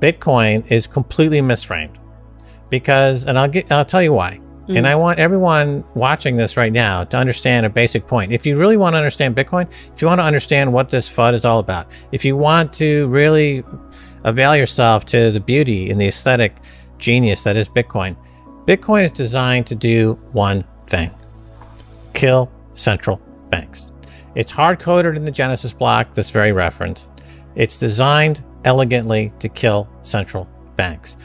Bitcoin is completely misframed because, and I'll tell you why. And I want everyone watching this right now to understand a basic point. If you really want to understand Bitcoin, if you want to understand what this FUD is all about, if you want to really avail yourself to the beauty and the aesthetic genius that is Bitcoin, Bitcoin is designed to do one thing: kill central banks. It's hard-coded in the Genesis block, this very reference. It's designed elegantly to kill central banks.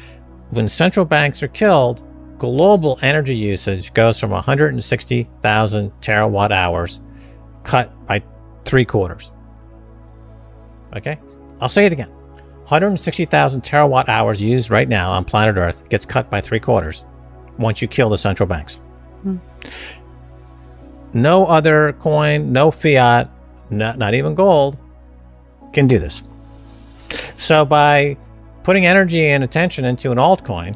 When central banks are killed, global energy usage goes from 160,000 terawatt hours, cut by 3/4. Okay? I'll say it again. 160,000 terawatt hours used right now on planet Earth gets cut by 3/4 once you kill the central banks. No other coin, no fiat, not even gold, can do this. So by putting energy and attention into an altcoin,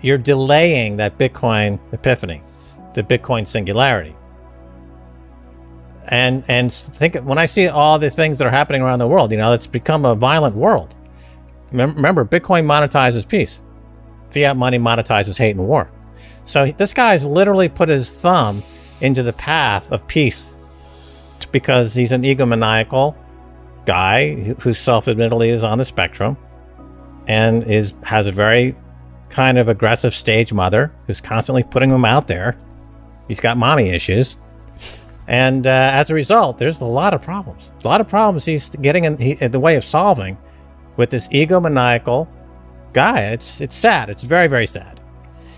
you're delaying that Bitcoin epiphany, the Bitcoin singularity. And think, when I see all the things that are happening around the world, it's become a violent world. Remember, Bitcoin monetizes peace. Fiat money monetizes hate and war. So this guy's literally put his thumb into the path of peace because he's an egomaniacal guy who self-admittedly is on the spectrum and has a very kind of aggressive stage mother who's constantly putting him out there. He's got mommy issues. And as a result, there's a lot of problems. A lot of problems he's getting in the way of solving with this egomaniacal guy. It's sad. It's very, very sad.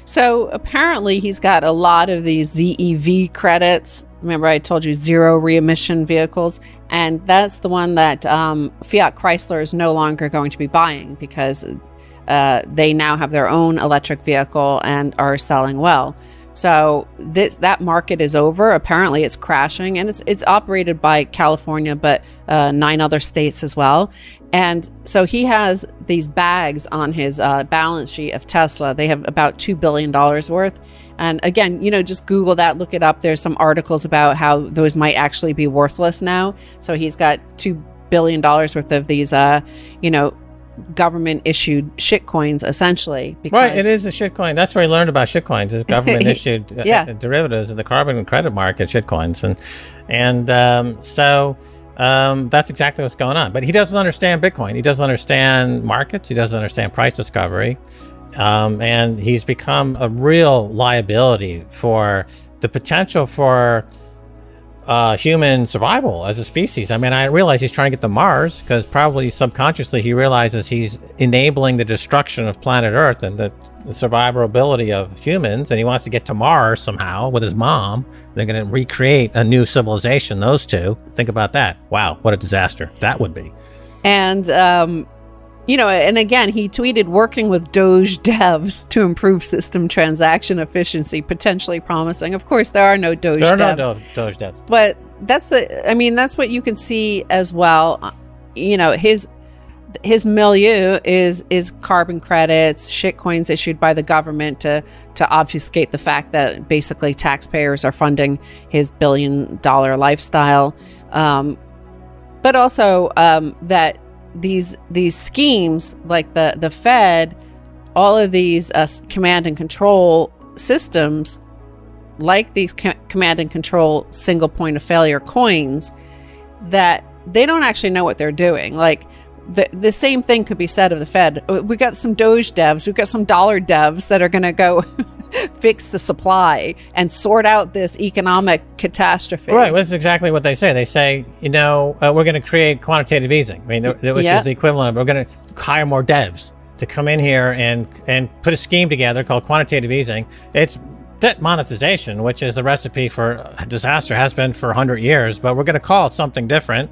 So apparently he's got a lot of these ZEV credits. Remember I told you zero re-emission vehicles? And that's the one that Fiat Chrysler is no longer going to be buying because they now have their own electric vehicle and are selling well. So that market is over. Apparently it's crashing, and it's operated by California, but 9 other states as well. And so he has these bags on his balance sheet of Tesla. They have about $2 billion worth. And again, just Google that, look it up. There's some articles about how those might actually be worthless now. So he's got $2 billion worth of these, government issued shit coins, essentially. Because right, it is a shit coin. That's where I learned about shit coins, is government issued derivatives in the carbon credit market, shit coins. So that's exactly what's going on. But he doesn't understand Bitcoin. He doesn't understand markets. He doesn't understand price discovery. And he's become a real liability for the potential for human survival as a species. I mean, I realize he's trying to get to Mars because probably subconsciously he realizes he's enabling the destruction of planet Earth and the survivability of humans, and he wants to get to Mars somehow with his mom. They're going to recreate a new civilization, those two. Think about that. Wow, what a disaster that would be. And and again, he tweeted, working with Doge devs to improve system transaction efficiency, potentially promising. Of course, there are no Doge devs. There are no Doge devs. But that's what you can see as well. His milieu is carbon credits, shit coins issued by the government to obfuscate the fact that basically taxpayers are funding his billion-dollar lifestyle. But also that these schemes like the Fed, all of these command and control systems, like these command and control single point of failure coins, that they don't actually know what they're doing. Like the same thing could be said of the Fed. We got some Doge devs, we've got some dollar devs that are going to go fix the supply and sort out this economic catastrophe. Right, well, that's exactly what they say. They say, we're going to create quantitative easing. I mean, which is the equivalent of, we're going to hire more devs to come in here and put a scheme together called quantitative easing. It's debt monetization, which is the recipe for disaster, has been for 100 years, but we're going to call it something different.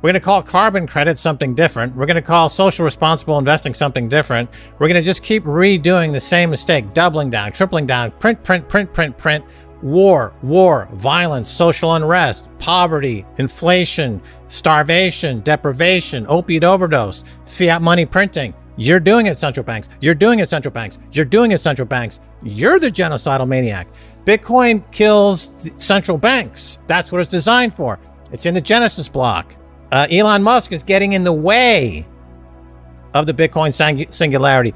We're going to call carbon credits something different. We're going to call social responsible investing something different. We're going to just keep redoing the same mistake, doubling down, tripling down, print, war, violence, social unrest, poverty, inflation, starvation, deprivation, opiate overdose, fiat money printing. You're doing it, central banks. You're doing it, central banks. You're doing it, central banks. You're the genocidal maniac. Bitcoin kills the central banks. That's what it's designed for. It's in the Genesis block. Elon Musk is getting in the way of the Bitcoin singularity.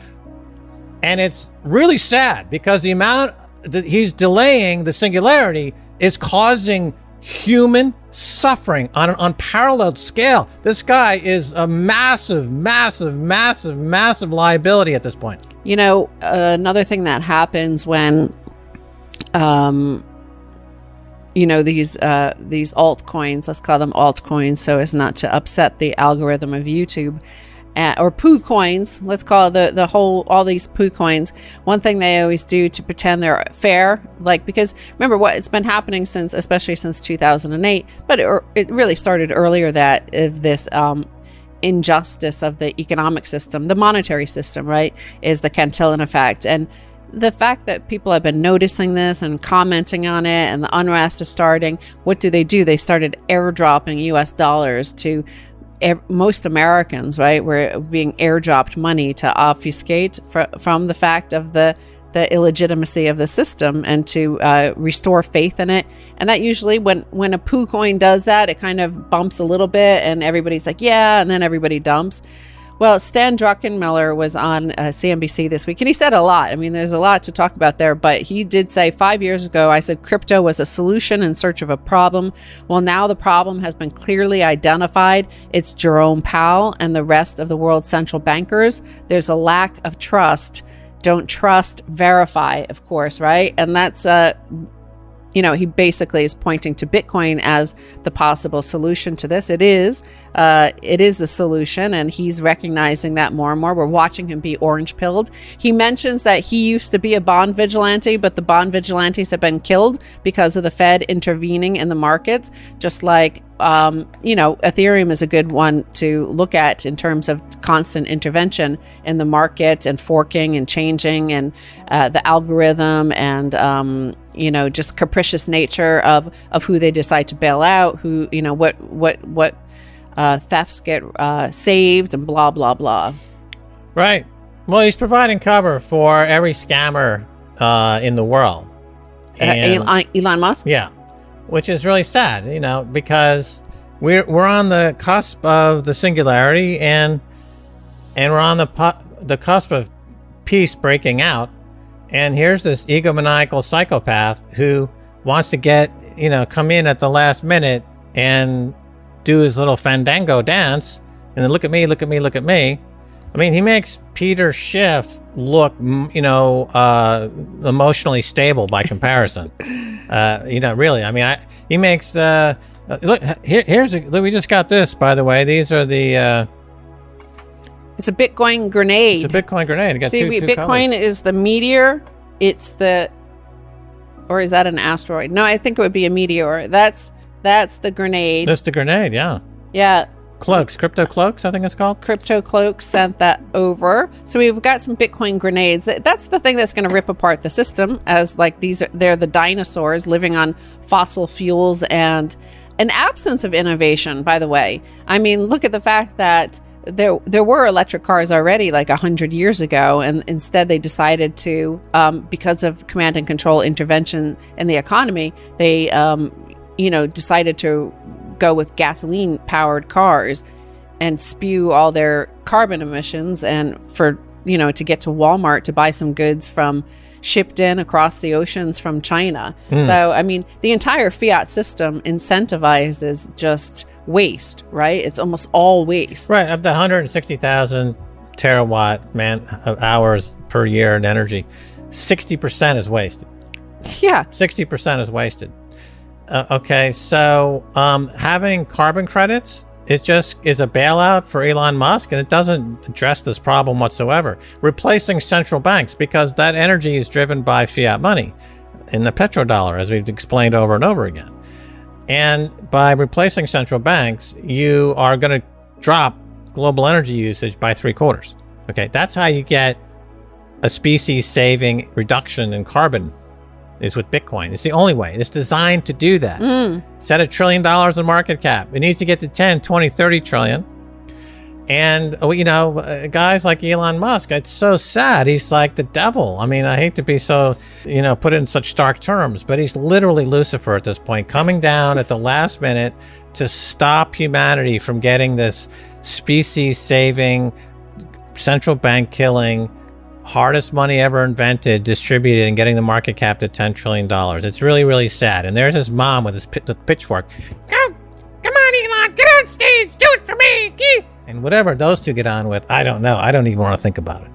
And it's really sad because the amount that he's delaying the singularity is causing human suffering on an unparalleled scale. This guy is a massive, massive, massive, massive liability at this point. You know, another thing that happens when, you know, these altcoins, let's call them altcoins so as not to upset the algorithm of YouTube, or poo coins, let's call it all these poo coins. One thing they always do to pretend they're fair, like, because remember what it's been happening especially since 2008, but it really started earlier, that of this injustice of the economic system, the monetary system, right, is the Cantillon Effect. And the fact that people have been noticing this and commenting on it, and the unrest is starting, what do? They started airdropping US dollars to most Americans, right? We're being airdropped money to obfuscate from the fact of the illegitimacy of the system, and to restore faith in it. And that usually, when a poo coin does that, it kind of bumps a little bit, and everybody's like, yeah, and then everybody dumps. Well, Stan Druckenmiller was on CNBC this week, and he said a lot. I mean, there's a lot to talk about there, but he did say 5 years ago, I said crypto was a solution in search of a problem. Well, now the problem has been clearly identified. It's Jerome Powell and the rest of the world's central bankers. There's a lack of trust. Don't trust, verify, of course, right? And that's you know, he basically is pointing to Bitcoin as the possible solution to this. It is the solution, and he's recognizing that more and more. We're watching him be orange pilled. He mentions that he used to be a bond vigilante, but the bond vigilantes have been killed because of the Fed intervening in the markets. Just like, you know, Ethereum is a good one to look at in terms of constant intervention in the market, and forking and changing, and the algorithm, and you know, just capricious nature of who they decide to bail out, who, you know, what thefts get saved, and blah, blah, blah. Right. Well, he's providing cover for every scammer in the world. Elon Musk? Yeah. Which is really sad, you know, because we're on the cusp of the singularity, and we're on the cusp of peace breaking out. And here's this egomaniacal psychopath who wants to come in at the last minute and do his little fandango dance, and then look at me, look at me, look at me. I mean, he makes Peter Schiff look, you know, emotionally stable by comparison. You know, really. I mean, he makes. Look, look, we just got this, by the way. These are the. It's a Bitcoin grenade. It's a Bitcoin grenade. It got two Bitcoin colors. is the meteor. It's or is that an asteroid? No, I think it would be a meteor. That's the grenade. That's the grenade, yeah. Yeah. Cloaks, crypto cloaks, I think it's called. Crypto Cloaks sent that over. So we've got some Bitcoin grenades. That's the thing that's going to rip apart the system, as like they're the dinosaurs living on fossil fuels and an absence of innovation, by the way. I mean, look at the fact that there were electric cars already like 100 years ago, and instead they decided to, because of command and control intervention in the economy, they, decided to go with gasoline powered cars and spew all their carbon emissions, and for, to get to Walmart to buy some goods shipped in across the oceans from China. So, I mean, the entire fiat system incentivizes just waste, right? It's almost all waste. Right. Of that 160,000 terawatt hours per year in energy, 60% is wasted. Yeah. 60% is wasted. Okay. So having carbon credits is a bailout for Elon Musk, and it doesn't address this problem whatsoever. Replacing central banks, because that energy is driven by fiat money in the petrodollar, as we've explained over and over again. And by replacing central banks, you are going to drop global energy usage by 3/4. Okay, that's how you get a species-saving reduction in carbon, is with Bitcoin. It's the only way. It's designed to do that. Set $1 trillion in market cap. It needs to get to 10, 20, 30 trillion. And, guys like Elon Musk, it's so sad. He's like the devil. I mean, I hate to be so, put in such stark terms, but he's literally Lucifer at this point, coming down at the last minute to stop humanity from getting this species-saving, central bank killing, hardest money ever invented, distributed, and getting the market cap to $10 trillion. It's really, really sad. And there's his mom with his pitchfork. Come on, Elon, get on stage, do it for me. And whatever those two get on with, I don't know. I don't even want to think about it.